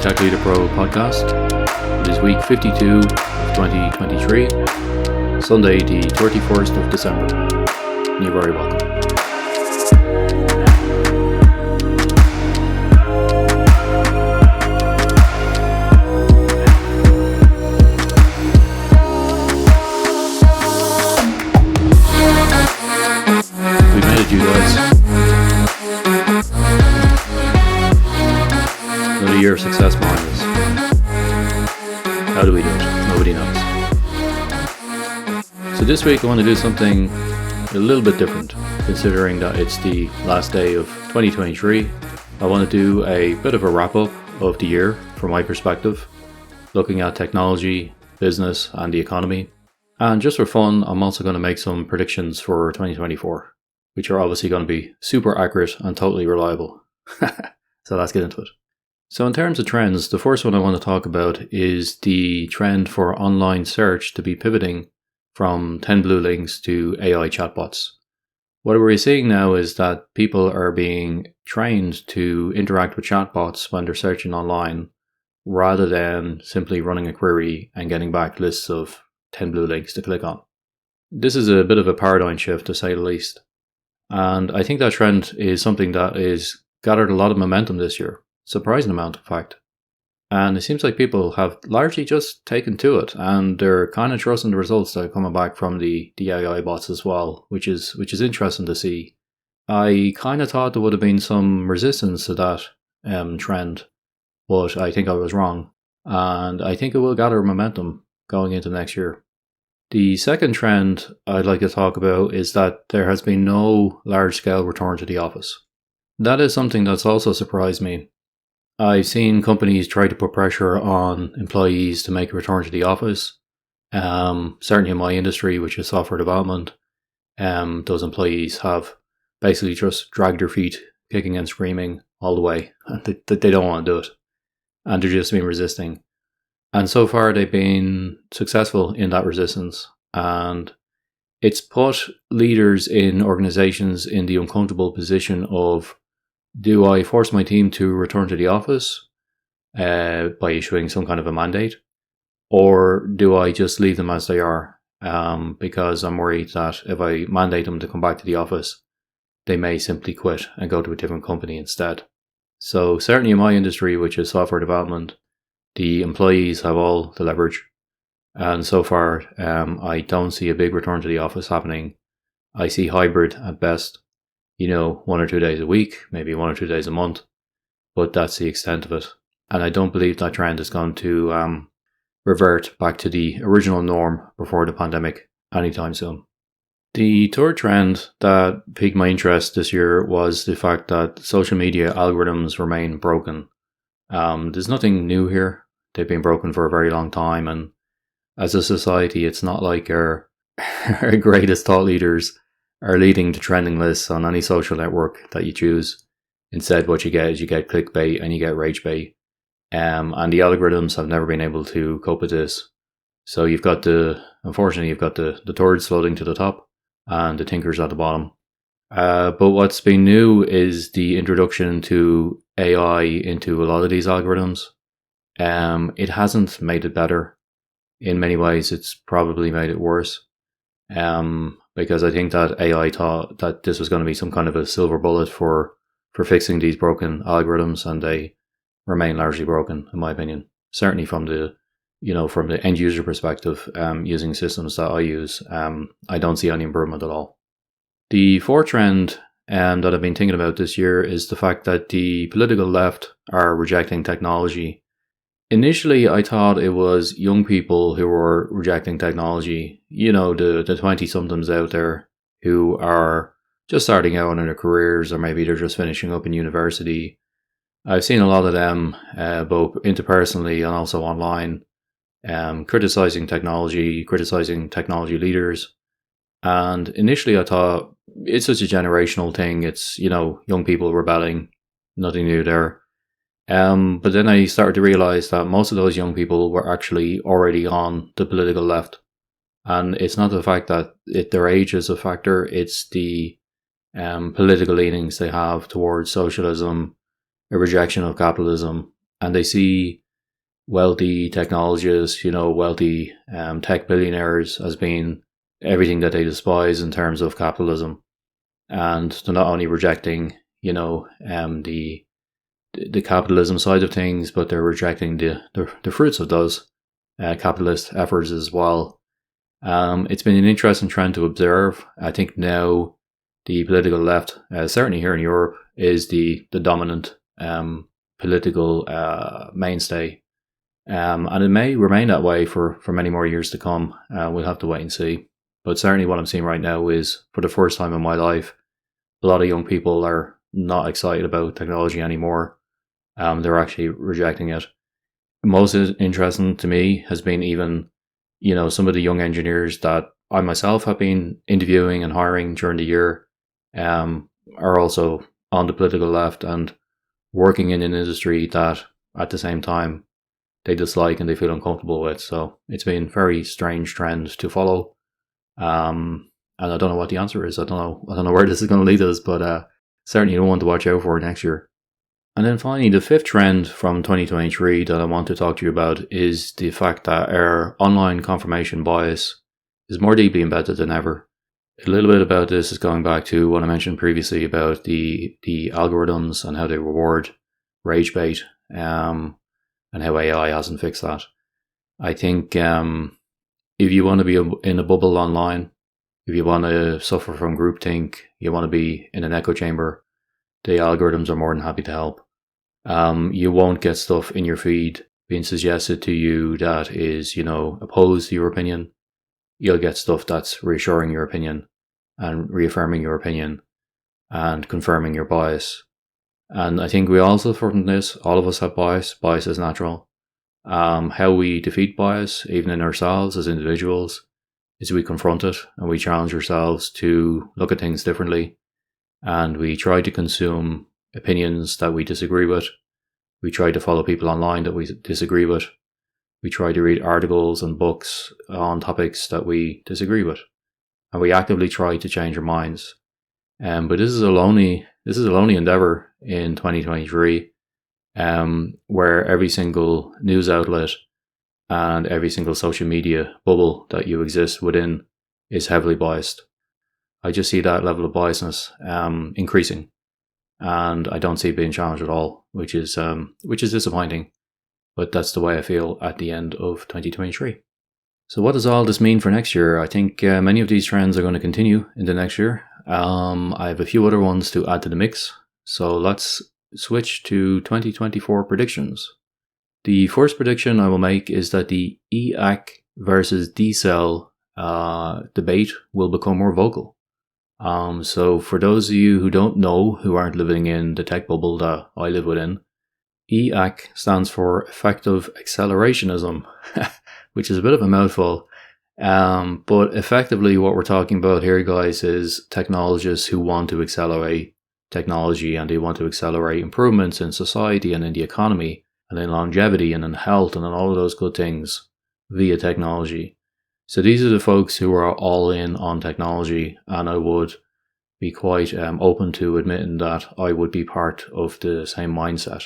Tech Leader Pro podcast. It is week 52 of 2023, Sunday the 31st of December. You're very welcome. We made it, you guys. Another year of success behind us. How do we do it? Nobody knows. So this week I want to do something a little bit different, considering that it's the last day of 2023. I want to do a bit of a wrap up of the year from my perspective, looking at technology, business and the economy. And just for fun, I'm also going to make some predictions for 2024, which are obviously going to be super accurate and totally reliable. So let's get into it. So in terms of trends, the first one I want to talk about is the trend for online search to be pivoting from 10 blue links to AI chatbots. What we're seeing now is that people are being trained to interact with chatbots when they're searching online, rather than simply running a query and getting back lists of 10 blue links to click on. This is a bit of a paradigm shift, to say the least. And I think that trend is something that is gathered a lot of momentum this year. Surprising amount, in fact. And it seems like people have largely just taken to it, and they're kind of trusting the results that are coming back from the AI bots as well, which is interesting to see. I kind of thought there would have been some resistance to that trend, but I think I was wrong, and I think it will gather momentum going into next year. The second trend I'd like to talk about is that there has been no large-scale return to the office. That is something that's also surprised me. I've seen companies try to put pressure on employees to make a return to the office. Certainly in my industry, which is software development, those employees have basically just dragged their feet, kicking and screaming all the way. They don't want to do it. And they're just been resisting. And so far they've been successful in that resistance. And it's put leaders in organizations in the uncomfortable position of, do I force my team to return to the office by issuing some kind of a mandate? Or do I just leave them as they are? Because I'm worried that if I mandate them to come back to the office, they may simply quit and go to a different company instead. So certainly in my industry, which is software development, the employees have all the leverage. And so far, I don't see a big return to the office happening. I see hybrid at best. 1 or 2 days a week, maybe 1 or 2 days a month, but that's the extent of it. And I don't believe that trend is going to revert back to the original norm before the pandemic anytime soon. The third trend that piqued my interest this year was the fact that social media algorithms remain broken. There's nothing new here. They've been broken for a very long time, and as a society, it's not like our greatest thought leaders are leading to trending lists on any social network that you choose. Instead, what you get is you get clickbait and you get rage bait. And the algorithms have never been able to cope with this. So unfortunately, you've got the turds floating to the top and the tinkers at the bottom. But what's been new is the introduction to AI into a lot of these algorithms. It hasn't made it better. In many ways, it's probably made it worse. Because I think that AI thought that this was going to be some kind of a silver bullet for fixing these broken algorithms, and they remain largely broken, in my opinion. Certainly from the end user perspective, using systems that I use, I don't see any improvement at all. The fourth trend that I've been thinking about this year is the fact that the political left are rejecting technology. Initially, I thought it was young people who were rejecting technology, the 20-somethings out there who are just starting out in their careers, or maybe they're just finishing up in university. I've seen a lot of them, both interpersonally and also online, criticizing technology leaders. And initially I thought it's such a generational thing. It's, young people rebelling, nothing new there. But then I started to realize that most of those young people were actually already on the political left. And it's not the fact that their age is a factor, it's the political leanings they have towards socialism, a rejection of capitalism, and they see wealthy technologists, wealthy tech billionaires as being everything that they despise in terms of capitalism. And they're not only rejecting, the capitalism side of things, but they're rejecting the fruits of those capitalist efforts as well. It's been an interesting trend to observe. I think now the political left, certainly here in Europe, is the dominant political mainstay. And it may remain that way for many more years to come. We'll have to wait and see. But certainly what I'm seeing right now is, for the first time in my life, a lot of young people are not excited about technology anymore. They're actually rejecting it. Most interesting to me has been even, some of the young engineers that I myself have been interviewing and hiring during the year are also on the political left and working in an industry that at the same time they dislike and they feel uncomfortable with. So it's been a very strange trend to follow. And I don't know what the answer is. I don't know where this is going to lead us, but certainly one to watch out for next year. And then finally, the fifth trend from 2023 that I want to talk to you about is the fact that our online confirmation bias is more deeply embedded than ever. A little bit about this is going back to what I mentioned previously about the algorithms and how they reward rage bait, and how AI hasn't fixed that. I think if you want to be in a bubble online, if you want to suffer from groupthink, you want to be in an echo chamber, the algorithms are more than happy to help. You won't get stuff in your feed being suggested to you that is, opposed to your opinion. You'll get stuff that's reassuring your opinion and reaffirming your opinion and confirming your bias. And I think we all suffer from this. All of us have bias. Bias is natural. How we defeat bias, even in ourselves as individuals, is we confront it and we challenge ourselves to look at things differently. And we try to consume opinions that we disagree with. We try to follow people online that we disagree with. We try to read articles and books on topics that we disagree with. And we actively try to change our minds. But this is a lonely endeavor in 2023, where every single news outlet and every single social media bubble that you exist within is heavily biased. I just see that level of biasness increasing, and I don't see it being challenged at all, which is disappointing. But that's the way I feel at the end of 2023. So what does all this mean for next year? I think many of these trends are going to continue into next year. I have a few other ones to add to the mix. So let's switch to 2024 predictions. The first prediction I will make is that the EAC versus decel debate will become more vocal. So for those of you who don't know, who aren't living in the tech bubble that I live within, EAC stands for effective accelerationism, which is a bit of a mouthful. But effectively what we're talking about here, guys, is technologists who want to accelerate technology, and they want to accelerate improvements in society and in the economy and in longevity and in health and in all of those good things via technology. So these are the folks who are all in on technology, and I would be quite open to admitting that I would be part of the same mindset.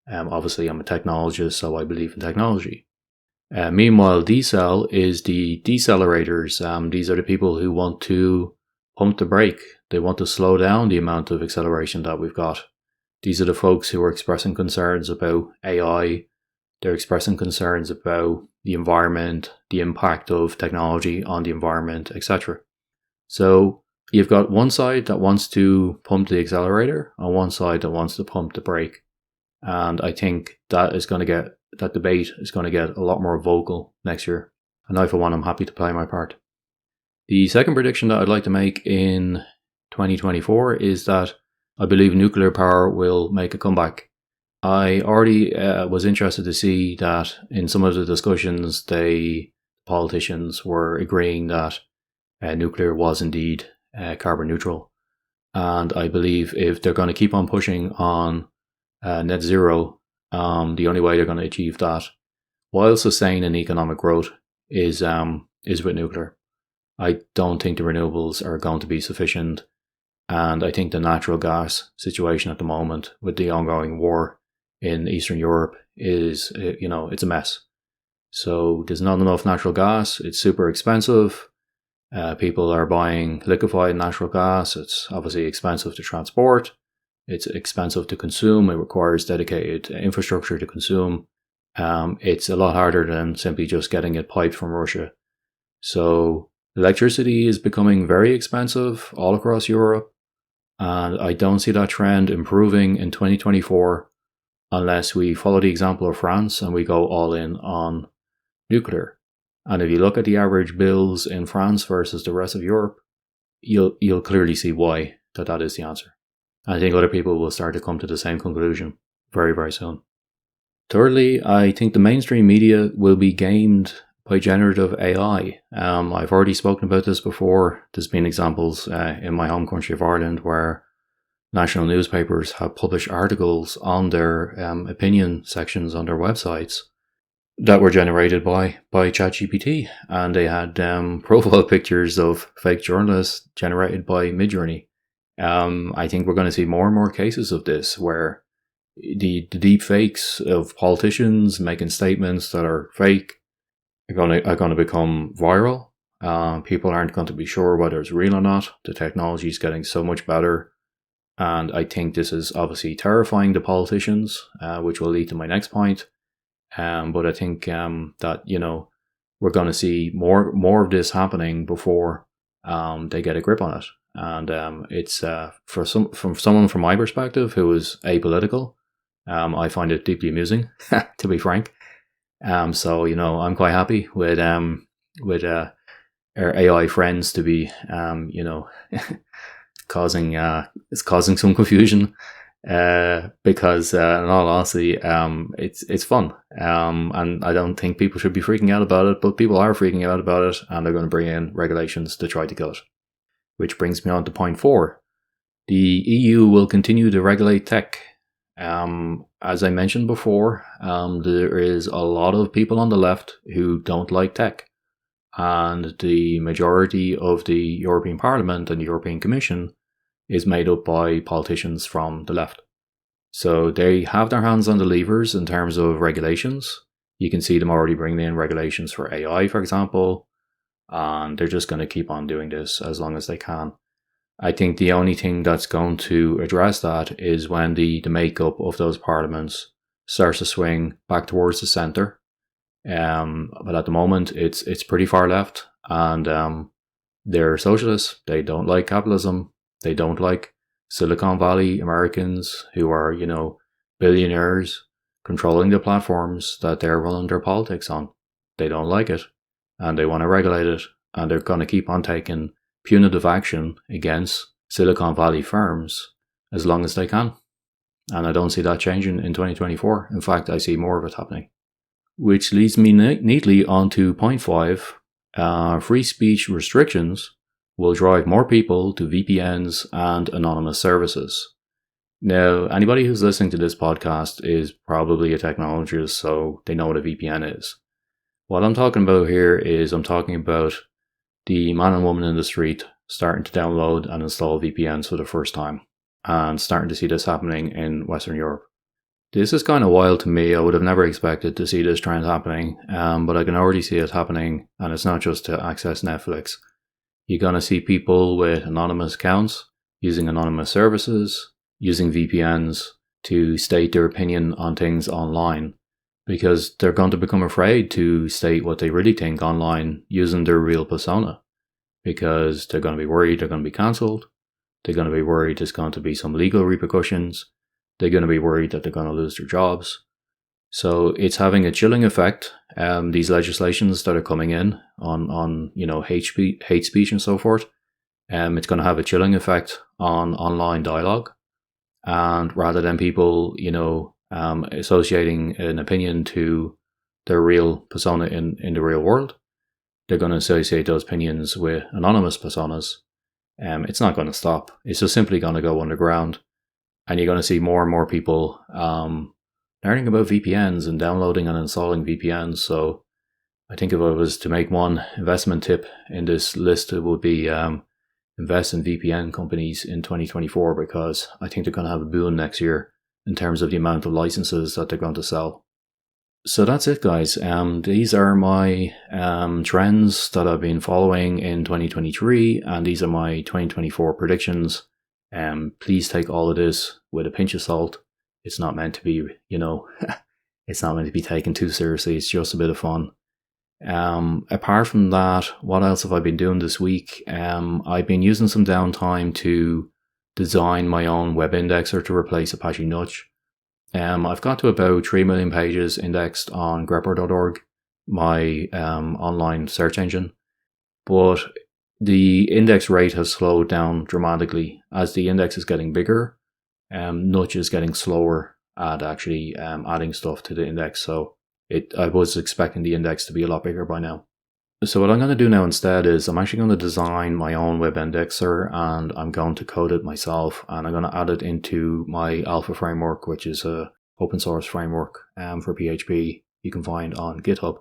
Obviously, I'm a technologist, so I believe in technology. Meanwhile, decel is the decelerators. These are the people who want to pump the brake. They want to slow down the amount of acceleration that we've got. These are the folks who are expressing concerns about AI. They're expressing concerns about the environment, the impact of technology on the environment, etc. So you've got one side that wants to pump the accelerator and one side that wants to pump the brake. And I think that debate is going to get a lot more vocal next year. And I, for one, I'm happy to play my part. The second prediction that I'd like to make in 2024 is that I believe nuclear power will make a comeback. I already was interested to see that in some of the discussions, politicians were agreeing that nuclear was indeed carbon neutral. And I believe if they're going to keep on pushing on net zero, the only way they're going to achieve that while sustaining economic growth is with nuclear. I don't think the renewables are going to be sufficient, and I think the natural gas situation at the moment with the ongoing war in Eastern Europe is, it's a mess. So there's not enough natural gas. It's super expensive. People are buying liquefied natural gas. It's obviously expensive to transport. It's expensive to consume. It requires dedicated infrastructure to consume. It's a lot harder than simply just getting it piped from Russia. So electricity is becoming very expensive all across Europe. And I don't see that trend improving in 2024 unless we follow the example of France and we go all in on nuclear. And if you look at the average bills in France versus the rest of Europe, you'll clearly see why that is the answer. I think other people will start to come to the same conclusion very, very soon. Thirdly, I think the mainstream media will be gamed by generative AI. I've already spoken about this before. There's been examples in my home country of Ireland where national newspapers have published articles on their opinion sections on their websites that were generated by ChatGPT, and they had profile pictures of fake journalists generated by Midjourney. I think we're going to see more and more cases of this where the deep fakes of politicians making statements that are fake are going to become viral. People aren't going to be sure whether it's real or not. The technology is getting so much better. And I think this is obviously terrifying to politicians, which will lead to my next point. But I think that, we're going to see more of this happening before they get a grip on it. And it's from someone from my perspective who is apolitical, I find it deeply amusing, to be frank. So I'm quite happy with our AI friends to be causing some confusion, because in all honesty, it's fun, and I don't think people should be freaking out about it, but people are freaking out about it, and they're going to bring in regulations to try to kill it. Which brings me on to point 4. The EU will continue to regulate tech. As I mentioned before, there is a lot of people on the left who don't like tech, and the majority of the European Parliament and the European Commission is made up by politicians from the left. So they have their hands on the levers in terms of regulations. You can see them already bringing in regulations for AI, for example, and they're just going to keep on doing this as long as they can. I think the only thing that's going to address that is when the makeup of those parliaments starts to swing back towards the centre. But at the moment, it's pretty far left, and they're socialists. They don't like capitalism. They don't like Silicon Valley Americans who are, billionaires controlling the platforms that they're running their politics on. They don't like it, and they want to regulate it, and they're going to keep on taking punitive action against Silicon Valley firms as long as they can. And I don't see that changing in 2024. In fact, I see more of it happening. Which leads me neatly on to point 5. Free speech restrictions will drive more people to VPNs and anonymous services. Now, anybody who's listening to this podcast is probably a technologist, so they know what a VPN is. What I'm talking about here is I'm talking about the man and woman in the street starting to download and install VPNs for the first time, and starting to see this happening in Western Europe. This is kind of wild to me. I would have never expected to see this trend happening, but I can already see it happening, and it's not just to access Netflix. You're going to see people with anonymous accounts, using anonymous services, using VPNs to state their opinion on things online, because they're going to become afraid to state what they really think online using their real persona, because they're going to be worried they're going to be cancelled, they're going to be worried there's going to be some legal repercussions, they're going to be worried that they're going to lose their jobs. So it's having a chilling effect. These legislations that are coming in on hate speech and so forth, it's going to have a chilling effect on online dialogue. And rather than people, associating an opinion to their real persona in the real world, they're going to associate those opinions with anonymous personas. It's not going to stop. It's just simply going to go underground. And you're going to see more and more people learning about VPNs and downloading and installing VPNs. So I think if I was to make one investment tip in this list, it would be invest in VPN companies in 2024, because I think they're going to have a boom next year in terms of the amount of licenses that they're going to sell. So that's it, guys. These are my trends that I've been following in 2023, and these are my 2024 predictions. Please take all of this with a pinch of salt. It's not meant to be, it's not meant to be taken too seriously. It's just a bit of fun. Apart from that, what else have I been doing this week? I've been using some downtime to design my own web indexer to replace Apache Nutch. I've got to about 3 million pages indexed on grepper.org, my online search engine, but the index rate has slowed down dramatically. As the index is getting bigger, Nutch is getting slower at actually adding stuff to the index, so I was expecting the index to be a lot bigger by now. So what I'm going to do now instead is I'm actually going to design my own web indexer, and I'm going to code it myself, and I'm going to add it into my alpha framework, which is a open source framework for PHP you can find on GitHub.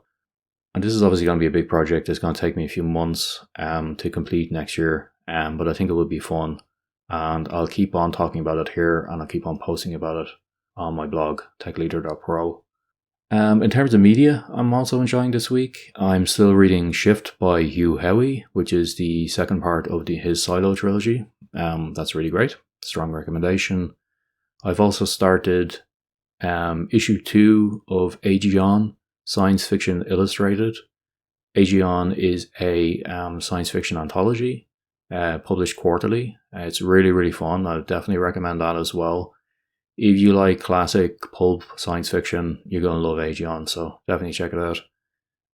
And this is obviously going to be a big project. It's going to take me a few months to complete next year, but I think it will be fun, and I'll keep on talking about it here, and I'll keep on posting about it on my blog, techleader.pro. In terms of media, I'm also enjoying this week. I'm still reading Shift by Hugh Howey, which is the second part of his Silo trilogy. That's really great. Strong recommendation. I've also started issue 2 of Aegeon, Science Fiction Illustrated. Aegeon is a science fiction anthology published quarterly. It's really, really fun. I would definitely recommend that as well. If you like classic pulp science fiction, you're going to love Aegeon, so definitely check it out.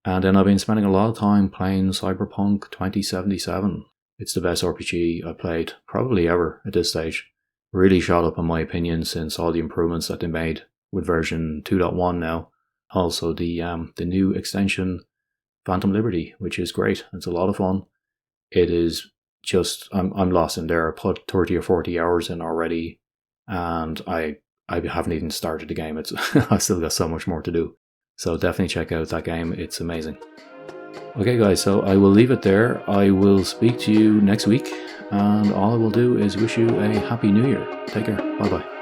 And then I've been spending a lot of time playing Cyberpunk 2077. It's the best RPG I've played probably ever at this stage. Really shot up in my opinion since all the improvements that they made with version 2.1 now. Also the new extension Phantom Liberty, which is great. It's a lot of fun. It is just, I'm lost in there. I put 30 or 40 hours in already, and I haven't even started the game. I've still got so much more to do. So definitely check out that game. It's amazing. Okay guys, so I will leave it there. I will speak to you next week, and all I will do is wish you a happy new year. Take care. Bye bye.